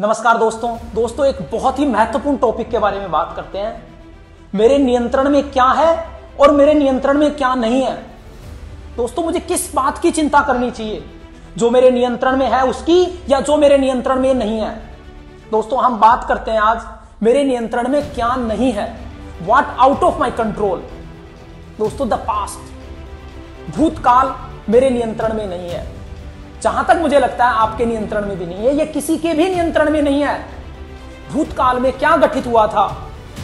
नमस्कार दोस्तों एक बहुत ही महत्वपूर्ण टॉपिक के बारे में बात करते हैं। मेरे नियंत्रण में क्या है और मेरे नियंत्रण में क्या नहीं है। दोस्तों, मुझे किस बात की चिंता करनी चाहिए, जो मेरे नियंत्रण में है उसकी, या जो मेरे नियंत्रण में नहीं है। दोस्तों, हम बात करते हैं आज मेरे नियंत्रण में क्या नहीं है, what out of my control. दोस्तों, द पास्ट, भूतकाल मेरे नियंत्रण में नहीं है। जहां तक मुझे लगता है आपके नियंत्रण में भी नहीं है, ये किसी के भी नियंत्रण में नहीं है। भूतकाल में क्या घटित हुआ था,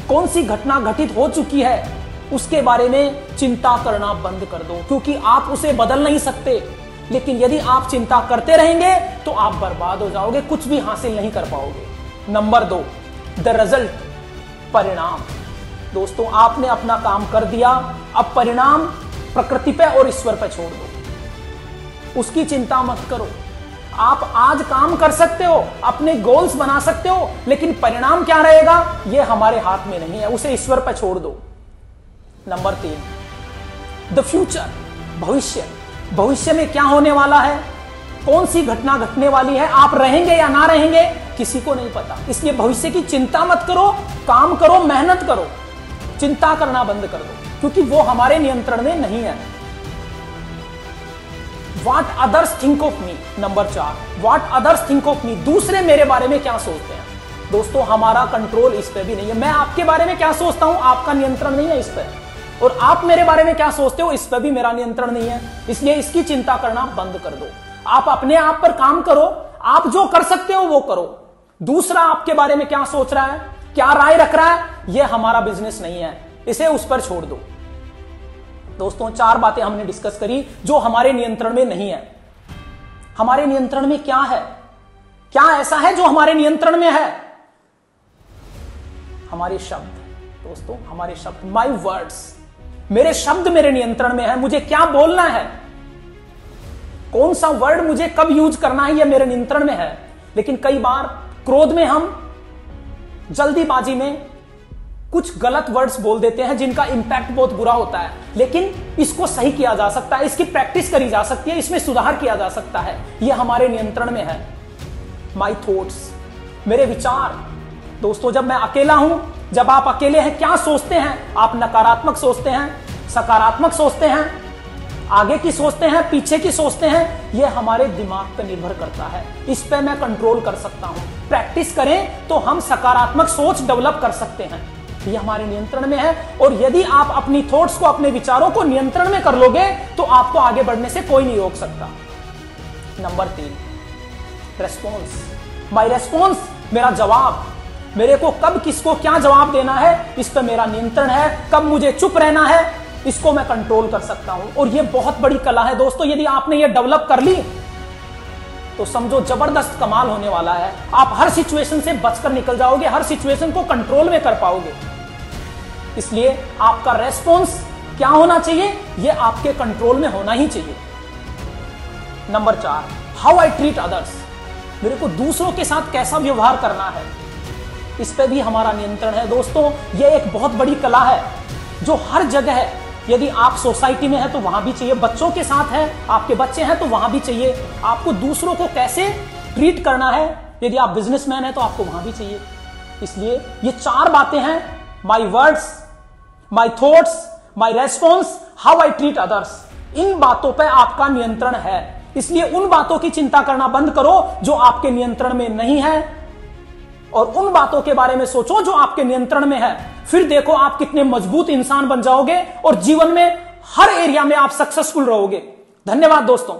कौन सी घटना घटित हो चुकी है, उसके बारे में चिंता करना बंद कर दो, क्योंकि आप उसे बदल नहीं सकते। लेकिन यदि आप चिंता करते रहेंगे तो आप बर्बाद हो जाओगे, कुछ भी हासिल नहीं कर पाओगे। नंबर 2, द रिजल्ट, परिणाम। दोस्तों, आपने अपना काम कर दिया, अब परिणाम प्रकृति पे और ईश्वर पे छोड़ दो, उसकी चिंता मत करो। आप आज काम कर सकते हो, अपने गोल्स बना सकते हो, लेकिन परिणाम क्या रहेगा यह हमारे हाथ में नहीं है, उसे ईश्वर पर छोड़ दो। नंबर 3, द फ्यूचर, भविष्य। भविष्य में क्या होने वाला है, कौन सी घटना घटने वाली है, आप रहेंगे या ना रहेंगे किसी को नहीं पता। इसलिए भविष्य की चिंता मत करो, काम करो, मेहनत करो, चिंता करना बंद कर दो, क्योंकि वो हमारे नियंत्रण में नहीं है। What others think of me, number 4, What others think of me, दूसरे मेरे बारे में क्या सोचते हैं। दोस्तों, हमारा कंट्रोल इस पे भी नहीं है। मैं आपके बारे में क्या सोचता हूं, आपका नियंत्रण नहीं है इस पे, और आप मेरे बारे में क्या सोचते हो, इस पे भी मेरा नियंत्रण नहीं है। इसलिए इसकी चिंता करना बंद कर दो। आप अपने आप पर काम करो, आप जो कर सकते हो वो करो। दूसरा आपके बारे में क्या सोच रहा है, क्या राय रख रहा है, यह हमारा बिजनेस नहीं है, इसे उस पर छोड़ दो। दोस्तों, 4 बातें हमने डिस्कस करी जो हमारे नियंत्रण में नहीं है। हमारे नियंत्रण में क्या है, क्या ऐसा है जो हमारे नियंत्रण में है? हमारे शब्द। दोस्तों, हमारे शब्द, माई वर्ड्स, मेरे शब्द मेरे नियंत्रण में है। मुझे क्या बोलना है, कौन सा वर्ड मुझे कब यूज करना है, यह मेरे नियंत्रण में है। लेकिन कई बार क्रोध में हम जल्दीबाजी में कुछ गलत वर्ड्स बोल देते हैं जिनका इंपैक्ट बहुत बुरा होता है। लेकिन इसको सही किया जा सकता है, इसकी प्रैक्टिस करी जा सकती है, इसमें सुधार किया जा सकता है, यह हमारे नियंत्रण में है। माई थॉट्स, मेरे विचार। दोस्तों, जब मैं अकेला हूं, जब आप अकेले हैं, क्या सोचते हैं आप? नकारात्मक सोचते हैं, सकारात्मक सोचते हैं, आगे की सोचते हैं, पीछे की सोचते हैं, यह हमारे दिमाग पर निर्भर करता है। इस पर मैं कंट्रोल कर सकता हूं। प्रैक्टिस करें तो हम सकारात्मक सोच डेवलप कर सकते हैं, यह हमारे नियंत्रण में है। और यदि आप अपनी थॉट्स को, अपने विचारों को नियंत्रण में कर लोगे तो आपको आगे बढ़ने से कोई नहीं रोक सकता। नंबर 3, रेस्पॉन्स, माई रेस्पॉन्स, मेरा जवाब। मेरे को कब किसको क्या जवाब देना है, इस पर मेरा नियंत्रण है। कब मुझे चुप रहना है, इसको मैं कंट्रोल कर सकता हूं। और यह बहुत बड़ी कला है दोस्तों, यदि आपने यह डेवलप कर ली तो समझो जबरदस्त कमाल होने वाला है। आप हर सिचुएशन से बचकर निकल जाओगे, हर सिचुएशन को कंट्रोल में कर पाओगे। इसलिए आपका रेस्पॉन्स क्या होना चाहिए, यह आपके कंट्रोल में होना ही चाहिए। Number 4, how I treat others, मेरे को दूसरों के साथ कैसा व्यवहार करना है, इस पे भी हमारा नियंत्रण है। दोस्तों, यह एक बहुत बड़ी कला है जो हर जगह है। यदि आप सोसाइटी में है तो वहां भी चाहिए, बच्चों के साथ है, आपके बच्चे हैं तो वहां भी चाहिए। आपको दूसरों को कैसे ट्रीट करना है, यदि आप बिजनेसमैन है तो आपको वहां भी चाहिए। इसलिए ये 4 बातें हैं, my words, my thoughts, my response, how I treat others. इन बातों पर आपका नियंत्रण है। इसलिए उन बातों की चिंता करना बंद करो जो आपके नियंत्रण में नहीं है, और उन बातों के बारे में सोचो जो आपके नियंत्रण में है। फिर देखो आप कितने मजबूत इंसान बन जाओगे और जीवन में हर एरिया में आप सक्सेसफुल रहोगे। धन्यवाद दोस्तों।